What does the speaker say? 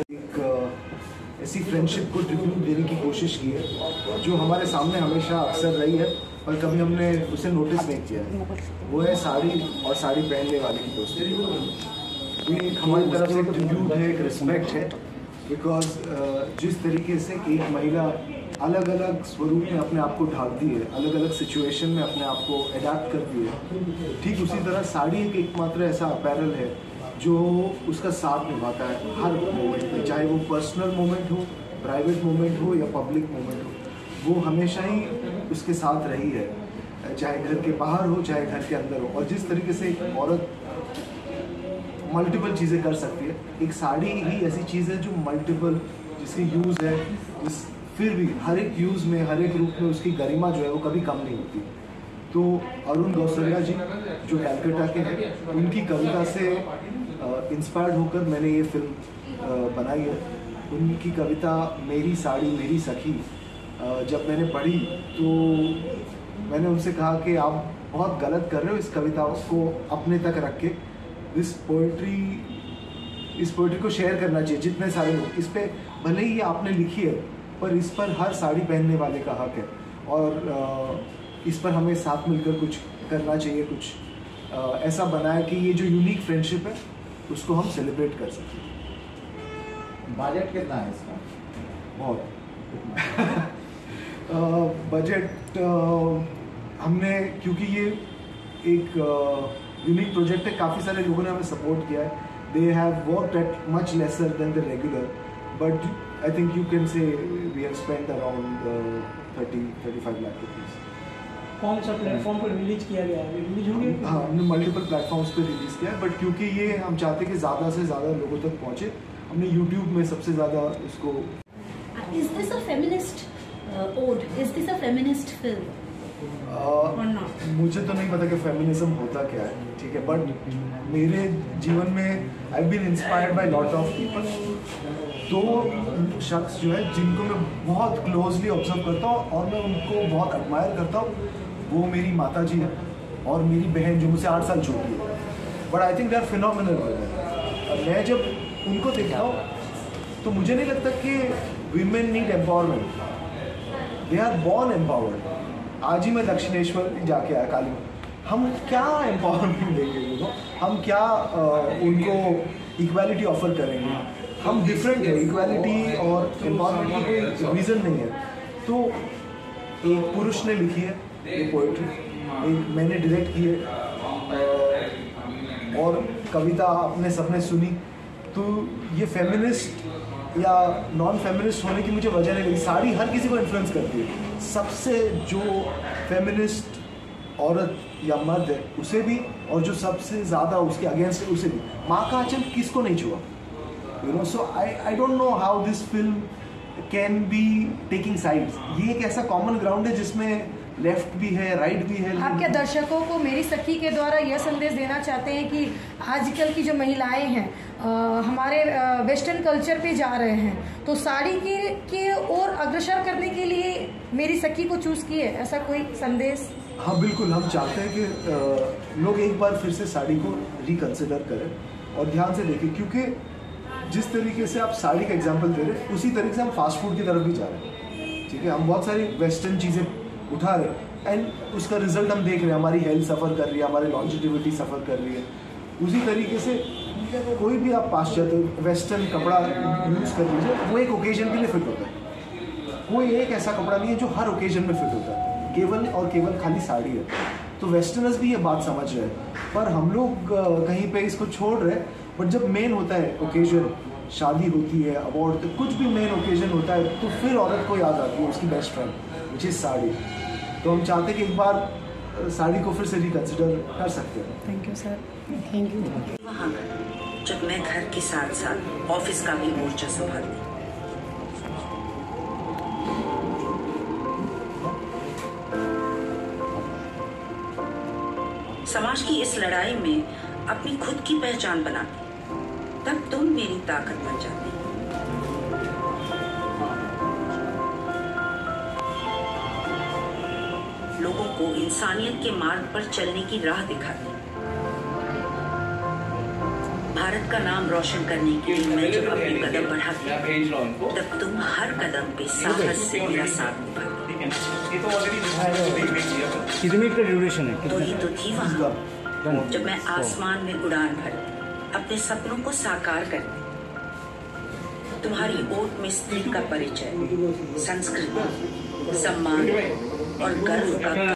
एक ऐसी फ्रेंडशिप को ट्रिब्यूट देने की कोशिश की है जो हमारे सामने हमेशा अक्सर रही है पर कभी हमने उसे नोटिस नहीं किया है। वो है साड़ी और साड़ी पहनने वाले की दोस्ती। ये एक हमारी तरफ से एक ट्रिब्यूट है, एक रिस्पेक्ट है, बिकॉज जिस तरीके से एक महिला अलग अलग स्वरूप में अपने आप को ढालती है, अलग अलग सिचुएशन में अपने आप को अडेप्ट करती है, ठीक उसी तरह साड़ी एक एकमात्र ऐसा अपैरल है जो उसका साथ निभाता है हर मोमेंट में, चाहे वो पर्सनल मोमेंट हो, प्राइवेट मोमेंट हो या पब्लिक मोमेंट हो, वो हमेशा ही उसके साथ रही है, चाहे घर के बाहर हो चाहे घर के अंदर हो। और जिस तरीके से एक औरत मल्टीपल चीज़ें कर सकती है, एक साड़ी ही ऐसी चीज़ है जो मल्टीपल जिसकी यूज़ है, फिर भी हर एक यूज़ में, हर एक रूप में उसकी गरिमा जो है वो कभी कम नहीं होती। तो अरुण गौसरिया जी जो कैलकाटा के हैं, उनकी कविता से इंस्पायर्ड होकर मैंने ये फिल्म बनाई है। उनकी कविता मेरी साड़ी मेरी सखी जब मैंने पढ़ी तो मैंने उनसे कहा कि आप बहुत गलत कर रहे हो, इस कविता को अपने तक रख के इस पोइट्री को शेयर करना चाहिए जितने सारे लोग इस पर, भले ही ये आपने लिखी है पर इस पर हर साड़ी पहनने वाले का हक है और इस पर हमें साथ मिलकर कुछ करना चाहिए, कुछ ऐसा बनाया कि ये जो यूनिक फ्रेंडशिप है उसको हम सेलिब्रेट कर सकें। बजट कितना है इसका? बहुत बजट हमने, क्योंकि ये एक यूनिक प्रोजेक्ट है, काफ़ी सारे लोगों ने हमें सपोर्ट किया है। They have worked at much lesser than the regular, but I think you can say we have spent around 30-35 lakh rupees. कौन सा प्लेटफॉर्म पर रिलीज किया गया है? रिलीज हो गया? हाँ, हमने मल्टीपल प्लेटफॉर्म्स पे रिलीज़ किया है, बट क्योंकि ये हम चाहते कि ज़्यादा से ज़्यादा लोगों तक पहुँचे, हमने यूट्यूब में सबसे ज़्यादा इसको। Is this a feminist ode? Is this a feminist film? Or not? मुझे तो नहीं पता कि फेमिनिज्म होता क्या है, ठीक है, बट मेरे जीवन में I have been inspired by lot of people. दो शख्स जो है जिनको मैं बहुत क्लोजली ऑब्जर्व करता हूँ और मैं उनको बहुत एडमायर करता हूँ, वो मेरी माता जी है और मेरी बहन जो मुझसे 8 साल छोटी है, but I think they are phenomenal. मैं जब उनको देखता हूँ तो मुझे नहीं लगता कि women need empowerment, they are born empowered. आज ही मैं दक्षिणेश्वर जाके आया काली में, हम क्या एम्पावरमेंट देंगे उनको, हम क्या उनको इक्वालिटी ऑफर करेंगे? हम डिफरेंट है, इक्वालिटी और एम्पावरमेंट की कोई रीज़न नहीं है। तो एक पुरुष ने लिखी है ये पोइट्री, एक मैंने डायरेक्ट की है और कविता आपने सबने सुनी, तो ये फेमिनिस्ट या नॉन फेमिनिस्ट होने की मुझे वजह नहीं लगी। साड़ी हर किसी को इन्फ्लुएंस करती है, सबसे जो फेमिनिस्ट औरत या मर्द है उसे भी, और जो सबसे ज़्यादा उसके अगेंस्ट है उसे भी। माँ का आंचल किसको नहीं छुआ, you know. So I don't know how this film can be taking sides. ये एक ऐसा कॉमन ग्राउंड है जिसमें लेफ्ट भी है, राइट भी है। आप क्या दर्शकों को मेरी सखी के द्वारा यह संदेश देना चाहते हैं कि आजकल की जो महिलाएं हैं हमारे वेस्टर्न कल्चर पे जा रहे हैं, तो साड़ी के ओर अग्रसर करने के लिए मेरी सखी को चूज किए, ऐसा कोई संदेश? हाँ बिल्कुल, हम चाहते हैं कि लोग एक बार फिर से साड़ी को रिकंसिडर करें और ध्यान से देखें, क्योंकि जिस तरीके से आप साड़ी का एग्जाम्पल दे रहे हैं उसी तरीके से हम फास्ट फूड की तरफ भी जा रहे हैं, ठीक है। हम बहुत सारी वेस्टर्न चीज़ें उठा रहे हैं एंड उसका रिजल्ट हम देख रहे हैं, हमारी हेल्थ सफ़र कर रही है, हमारी लॉन्जिविटी सफ़र कर रही है। उसी तरीके से कोई भी आप पाश्चात्य वेस्टर्न कपड़ा यूज़ कर लीजिए, वो एक ओकेजन के लिए फिट होता है। कोई एक ऐसा कपड़ा नहीं है जो हर ओकेजन में फिट होता है, केवल और केवल खाली साड़ी है। तो वेस्टर्नर्स भी ये बात समझ रहे हैं, पर हम लोग कहीं पे इसको छोड़ रहे हैं। बट जब मेन होता है ओकेजन, शादी होती है, अवार्ड, कुछ भी मेन ओकेजन होता है, तो फिर औरत को याद आती है उसकी best friend which is sari. तो हम चाहते हैं कि एक बार साड़ी को फिर से रिकंसिडर कर सकते हैं। Thank you sir, thank you. वहाँ जब मैं घर के साथ साथ ऑफिस का भी मोर्चा संभालती, समाज की इस लड़ाई में अपनी खुद की पहचान बनाती, तब तुम मेरी ताकत बन जाती। लोगों को इंसानियत के मार्ग पर चलने की राह दिखाती। भारत का नाम रोशन करने के लिए मैं जब अपने कदम बढ़ाती तब तुम हर कदम पे साहस से मेरा साथ निभाती। कितनी का ड्यूरेशन है? तो ही तो थी वहाँ जब मैं आसमान में उड़ान भरती, अपने सपनों को साकार करती। तुम्हारी ओट में स्त्री का परिचय, संस्कृति, सम्मान और गर्व का